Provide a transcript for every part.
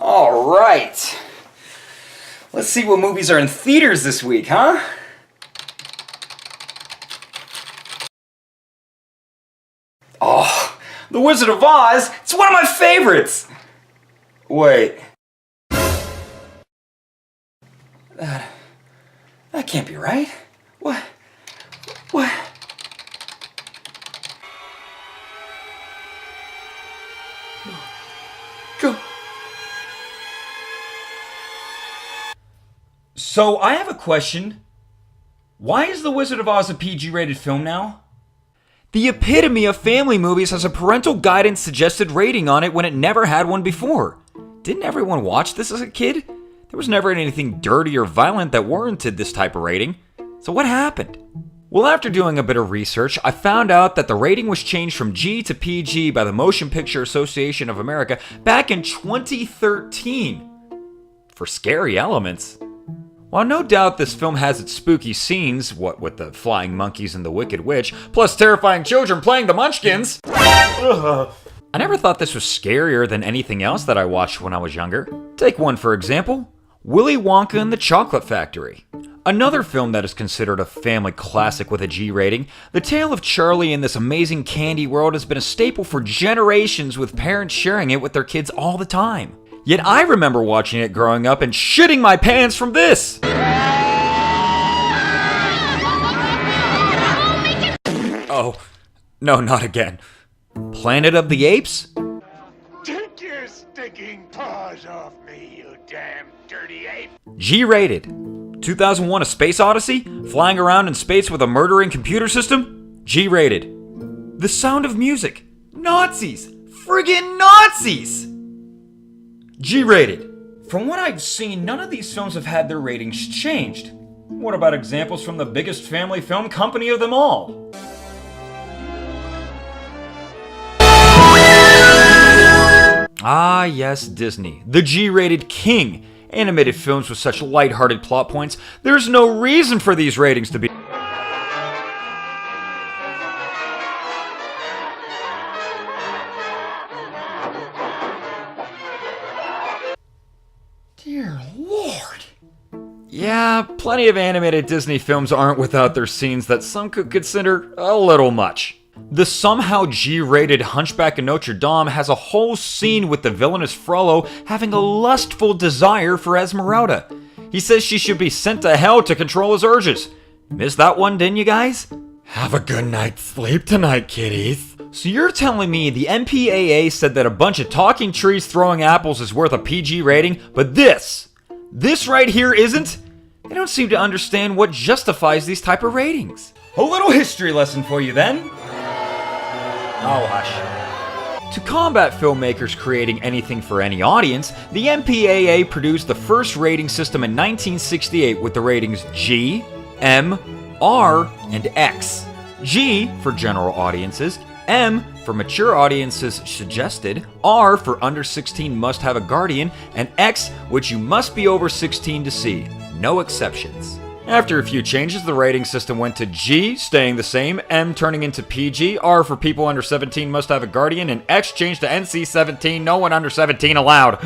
All right. Let's see what movies are in theaters this week, huh? Oh, The Wizard of Oz. It's one of my favorites. Wait. That can't be right. What? Go. So, I have a question. Why is The Wizard of Oz a PG-rated film now? The epitome of family movies has a parental guidance suggested rating on it when it never had one before. Didn't everyone watch this as a kid? There was never anything dirty or violent that warranted this type of rating. So what happened? Well, after doing a bit of research, I found out that the rating was changed from G to PG by the Motion Picture Association of America back in 2013 for scary elements. While no doubt this film has its spooky scenes, what with the flying monkeys and the Wicked Witch, plus terrifying children playing the Munchkins, I never thought this was scarier than anything else that I watched when I was younger. Take one for example, Willy Wonka and the Chocolate Factory. Another film that is considered a family classic with a G rating, the tale of Charlie in this amazing candy world has been a staple for generations, with parents sharing it with their kids all the time. Yet I remember watching it growing up and shitting my pants from this. Oh, no, not again. Planet of the Apes? Take your stinking paws off me, you damn dirty ape! G-rated. 2001 A Space Odyssey? Flying around in space with a murdering computer system? G-rated. The Sound of Music? Nazis! Friggin' Nazis! G-rated. From what I've seen, none of these films have had their ratings changed. What about examples from the biggest family film company of them all? Ah, yes, Disney. The G-rated king. Animated films with such light-hearted plot points, there's no reason for these ratings to be... Dear Lord. Yeah, plenty of animated Disney films aren't without their scenes that some could consider a little much. The somehow G-rated Hunchback of Notre Dame has a whole scene with the villainous Frollo having a lustful desire for Esmeralda. He says she should be sent to hell to control his urges. Missed that one, didn't you guys? Have a good night's sleep tonight, kiddies. So you're telling me the MPAA said that a bunch of talking trees throwing apples is worth a PG rating, but this right here isn't? They don't seem to understand what justifies these type of ratings. A little history lesson for you then. Oh, hush. To combat filmmakers creating anything for any audience, the MPAA produced the first rating system in 1968 with the ratings G, M, R, and X. G for general audiences, M for mature audiences suggested, R for under 16 must have a guardian, and X which you must be over 16 to see. No exceptions. After a few changes, the rating system went to G, staying the same, M turning into PG, R for people under 17 must have a guardian, and X changed to NC-17, no one under 17 allowed.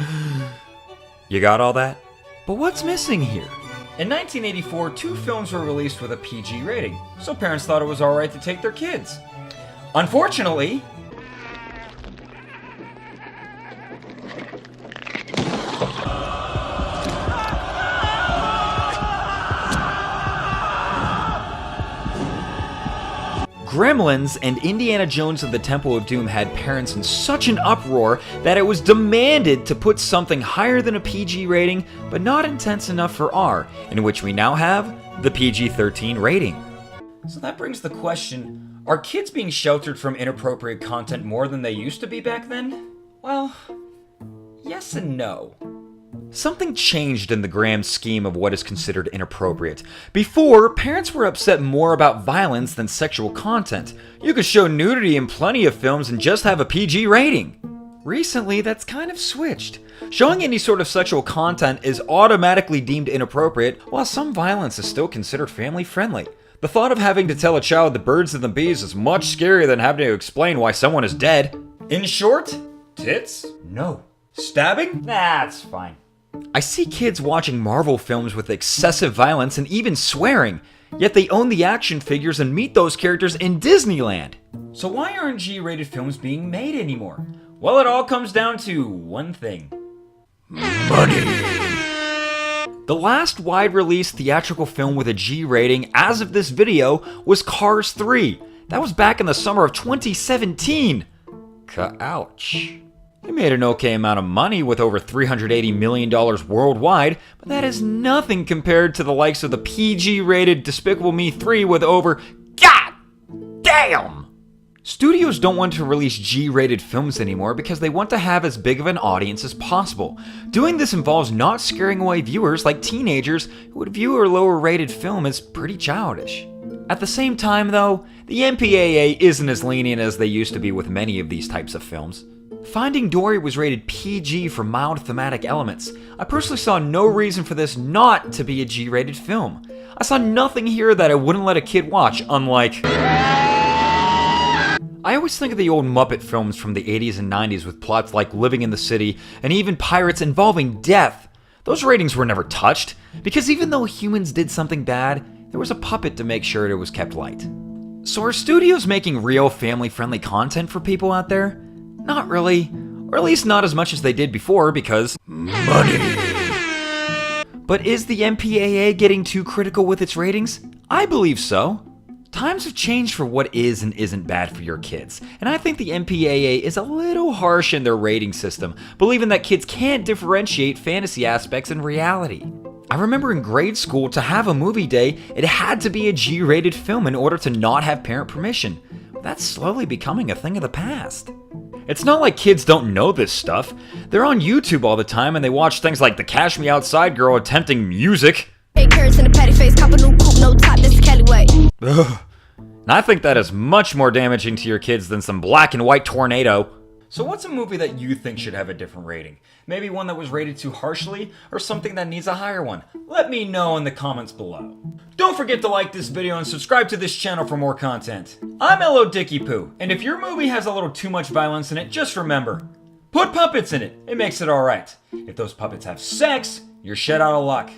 You got all that? But what's missing here? In 1984, 2 films were released with a PG rating, so parents thought it was alright to take their kids. Unfortunately, Gremlins and Indiana Jones and the Temple of Doom had parents in such an uproar that it was demanded to put something higher than a PG rating, but not intense enough for R, in which we now have the PG-13 rating. So that brings the question, are kids being sheltered from inappropriate content more than they used to be back then? Well, yes and no. Something changed in the grand scheme of what is considered inappropriate. Before, parents were upset more about violence than sexual content. You could show nudity in plenty of films and just have a PG rating. Recently, that's kind of switched. Showing any sort of sexual content is automatically deemed inappropriate, while some violence is still considered family-friendly. The thought of having to tell a child the birds and the bees is much scarier than having to explain why someone is dead. In short, tits? No. Stabbing? That's fine. I see kids watching Marvel films with excessive violence and even swearing, yet they own the action figures and meet those characters in Disneyland. So why aren't G-rated films being made anymore? Well, it all comes down to one thing. Money. The last wide-release theatrical film with a G rating as of this video was Cars 3. That was back in the summer of 2017. Ouch. It made an okay amount of money with over $380 million worldwide, but that is nothing compared to the likes of the PG-rated Despicable Me 3 with over... God damn! Studios don't want to release G-rated films anymore because they want to have as big of an audience as possible. Doing this involves not scaring away viewers like teenagers who would view a lower-rated film as pretty childish. At the same time, though, the MPAA isn't as lenient as they used to be with many of these types of films. Finding Dory was rated PG for mild thematic elements. I personally saw no reason for this not to be a G-rated film. I saw nothing here that I wouldn't let a kid watch, unlike... I always think of the old Muppet films from the 80s and 90s with plots like Living in the City and even pirates involving death. Those ratings were never touched, because even though humans did something bad, there was a puppet to make sure it was kept light. So are studios making real family-friendly content for people out there? Not really, or at least not as much as they did before because money. But is the MPAA getting too critical with its ratings? I believe so. Times have changed for what is and isn't bad for your kids, and I think the MPAA is a little harsh in their rating system, believing that kids can't differentiate fantasy aspects and reality. I remember in grade school, to have a movie day, it had to be a G-rated film in order to not have parent permission. That's slowly becoming a thing of the past. It's not like kids don't know this stuff. They're on YouTube all the time and they watch things like the Cash Me Outside girl attempting music. Hey, curves in a patty face, cop a new coupe, no top, this is Kelly way. Ugh. And I think that is much more damaging to your kids than some black and white tornado. So what's a movie that you think should have a different rating? Maybe one that was rated too harshly, or something that needs a higher one? Let me know in the comments below. Don't forget to like this video and subscribe to this channel for more content. I'm Hello Dicky Poo, and if your movie has a little too much violence in it, just remember, put puppets in it. It makes it alright. If those puppets have sex, you're shit out of luck.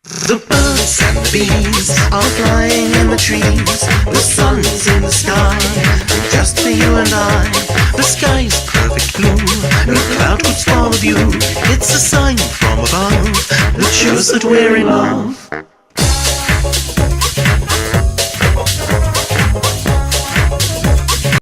The birds and the bees are flying in the trees. The sun's in the sky, just for you and I. The sky's perfect blue, no cloud could spoil the view. It's a sign from above that shows that we're in love.